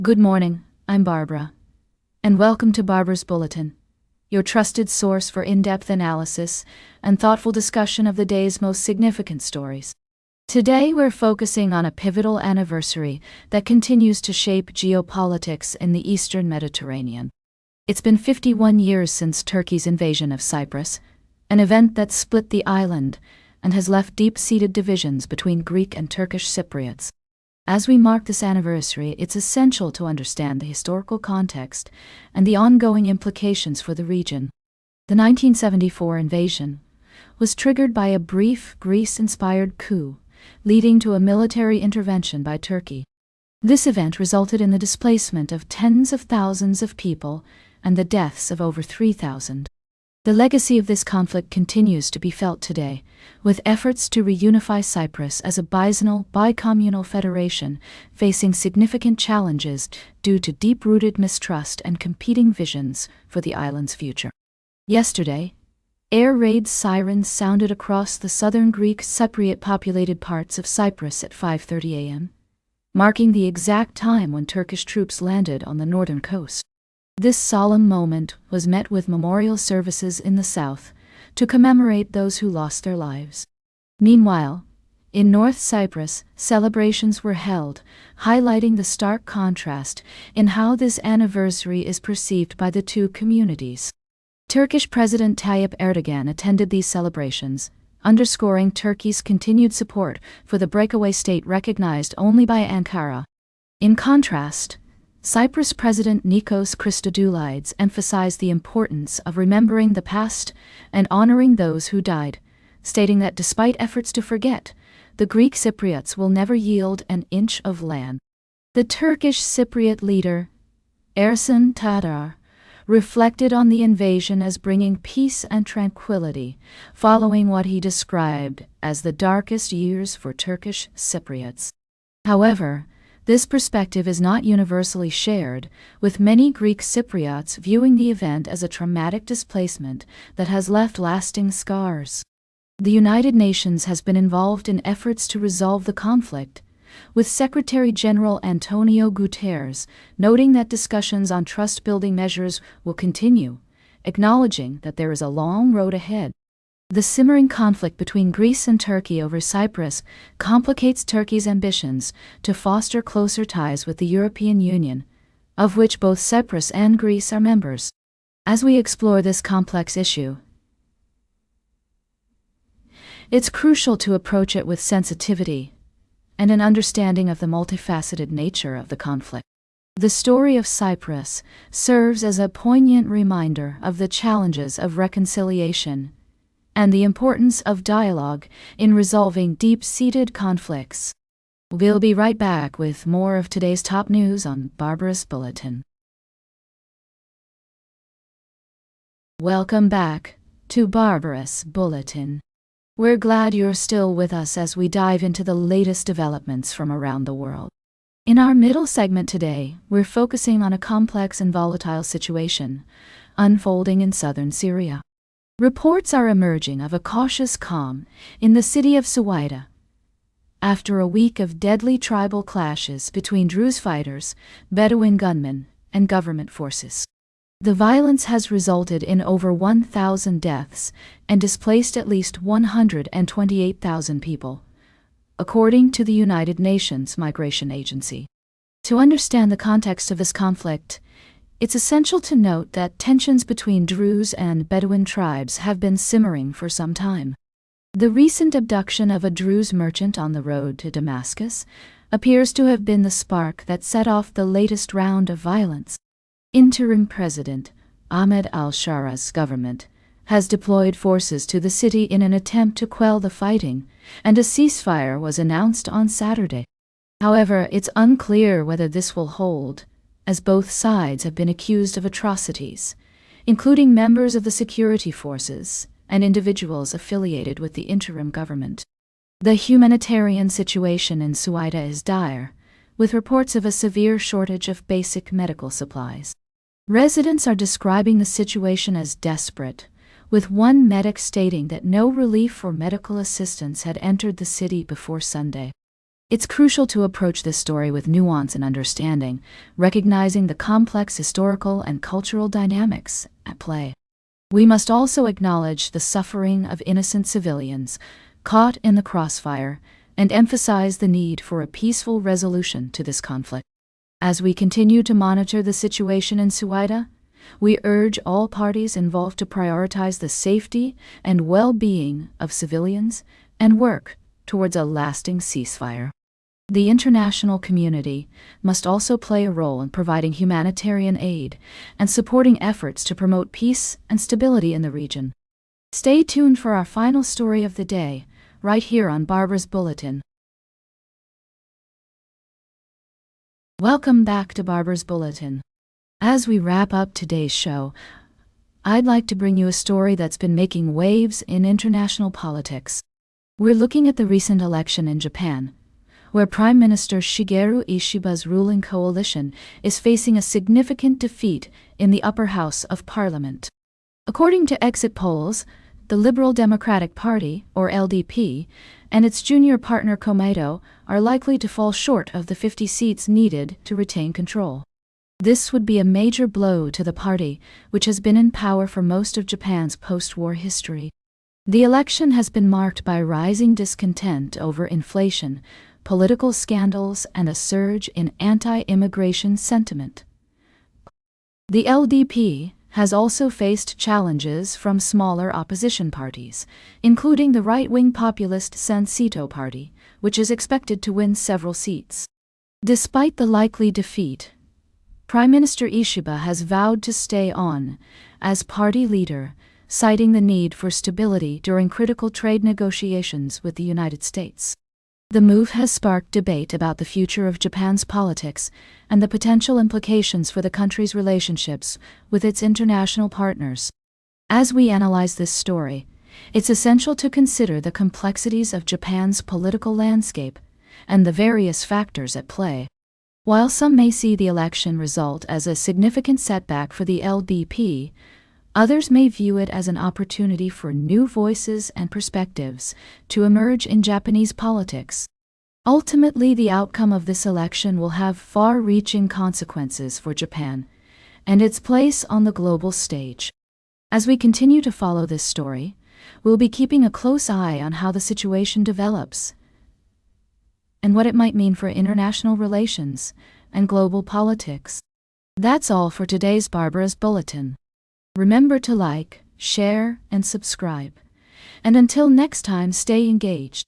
Good morning, I'm Barbara, and welcome to Barbara's Bulletin, your trusted source for in-depth analysis and thoughtful discussion of the day's most significant stories. Today we're focusing on a pivotal anniversary that continues to shape geopolitics in the Eastern Mediterranean. It's been 51 years since Turkey's invasion of Cyprus, an event that split the island and has left deep-seated divisions between Greek and Turkish Cypriots. As we mark this anniversary, it's essential to understand the historical context and the ongoing implications for the region. The 1974 invasion was triggered by a brief Greece-inspired coup, leading to a military intervention by Turkey. This event resulted in the displacement of tens of thousands of people and the deaths of over 3,000. The legacy of this conflict continues to be felt today, with efforts to reunify Cyprus as a bizonal, bicommunal federation facing significant challenges due to deep-rooted mistrust and competing visions for the island's future. Yesterday, air raid sirens sounded across the southern Greek Cypriot-populated parts of Cyprus at 5:30 a.m., marking the exact time when Turkish troops landed on the northern coast. This solemn moment was met with memorial services in the south to commemorate those who lost their lives. Meanwhile, in North Cyprus, celebrations were held, highlighting the stark contrast in how this anniversary is perceived by the two communities. Turkish President Tayyip Erdogan attended these celebrations, underscoring Turkey's continued support for the breakaway state recognized only by Ankara. In contrast, Cyprus President Nikos Christodoulides emphasized the importance of remembering the past and honoring those who died, stating that despite efforts to forget, the Greek Cypriots will never yield an inch of land. The Turkish Cypriot leader, Ersin Tadar, reflected on the invasion as bringing peace and tranquility, following what he described as the darkest years for Turkish Cypriots. However, this perspective is not universally shared, with many Greek Cypriots viewing the event as a traumatic displacement that has left lasting scars. The United Nations has been involved in efforts to resolve the conflict, with Secretary General Antonio Guterres noting that discussions on trust-building measures will continue, acknowledging that there is a long road ahead. The simmering conflict between Greece and Turkey over Cyprus complicates Turkey's ambitions to foster closer ties with the European Union, of which both Cyprus and Greece are members. As we explore this complex issue, it's crucial to approach it with sensitivity and an understanding of the multifaceted nature of the conflict. The story of Cyprus serves as a poignant reminder of the challenges of reconciliation and the importance of dialogue in resolving deep-seated conflicts. We'll be right back with more of today's top news on Barbara's Bulletin. Welcome back to Barbara's Bulletin. We're glad you're still with us as we dive into the latest developments from around the world. In our middle segment today, we're focusing on a complex and volatile situation unfolding in southern Syria. Reports are emerging of a cautious calm in the city of Suwaida after a week of deadly tribal clashes between Druze fighters, Bedouin gunmen, and government forces. The violence has resulted in over 1,000 deaths and displaced at least 128,000 people, according to the United Nations Migration Agency. To understand the context of this conflict, it's essential to note that tensions between Druze and Bedouin tribes have been simmering for some time. The recent abduction of a Druze merchant on the road to Damascus appears to have been the spark that set off the latest round of violence. Interim President Ahmed al-Shara's government has deployed forces to the city in an attempt to quell the fighting, and a ceasefire was announced on Saturday. However, it's unclear whether this will hold, as both sides have been accused of atrocities, including members of the security forces and individuals affiliated with the interim government. The humanitarian situation in Suwaida is dire, with reports of a severe shortage of basic medical supplies. Residents are describing the situation as desperate, with one medic stating that no relief or medical assistance had entered the city before Sunday. It's crucial to approach this story with nuance and understanding, recognizing the complex historical and cultural dynamics at play. We must also acknowledge the suffering of innocent civilians caught in the crossfire and emphasize the need for a peaceful resolution to this conflict. As we continue to monitor the situation in Cyprus, we urge all parties involved to prioritize the safety and well-being of civilians and work towards a lasting ceasefire. The international community must also play a role in providing humanitarian aid and supporting efforts to promote peace and stability in the region. Stay tuned for our final story of the day, right here on Barbara's Bulletin. Welcome back to Barbara's Bulletin. As we wrap up today's show, I'd like to bring you a story that's been making waves in international politics. We're looking at the recent election in Japan, where Prime Minister Shigeru Ishiba's ruling coalition is facing a significant defeat in the upper house of parliament. According to exit polls, the Liberal Democratic Party, or LDP, and its junior partner Komeito are likely to fall short of the 50 seats needed to retain control. This would be a major blow to the party, which has been in power for most of Japan's post-war history. The election has been marked by rising discontent over inflation, political scandals, and a surge in anti-immigration sentiment. The LDP has also faced challenges from smaller opposition parties, including the right-wing populist Sansito Party, which is expected to win several seats. Despite the likely defeat, Prime Minister Ishiba has vowed to stay on as party leader, citing the need for stability during critical trade negotiations with the United States. The move has sparked debate about the future of Japan's politics and the potential implications for the country's relationships with its international partners. As we analyze this story, it's essential to consider the complexities of Japan's political landscape and the various factors at play. While some may see the election result as a significant setback for the LDP, others may view it as an opportunity for new voices and perspectives to emerge in Japanese politics. Ultimately, the outcome of this election will have far-reaching consequences for Japan and its place on the global stage. As we continue to follow this story, we'll be keeping a close eye on how the situation develops and what it might mean for international relations and global politics. That's all for today's Barbara's Bulletin. Remember to like, share, and subscribe. And until next time, stay engaged.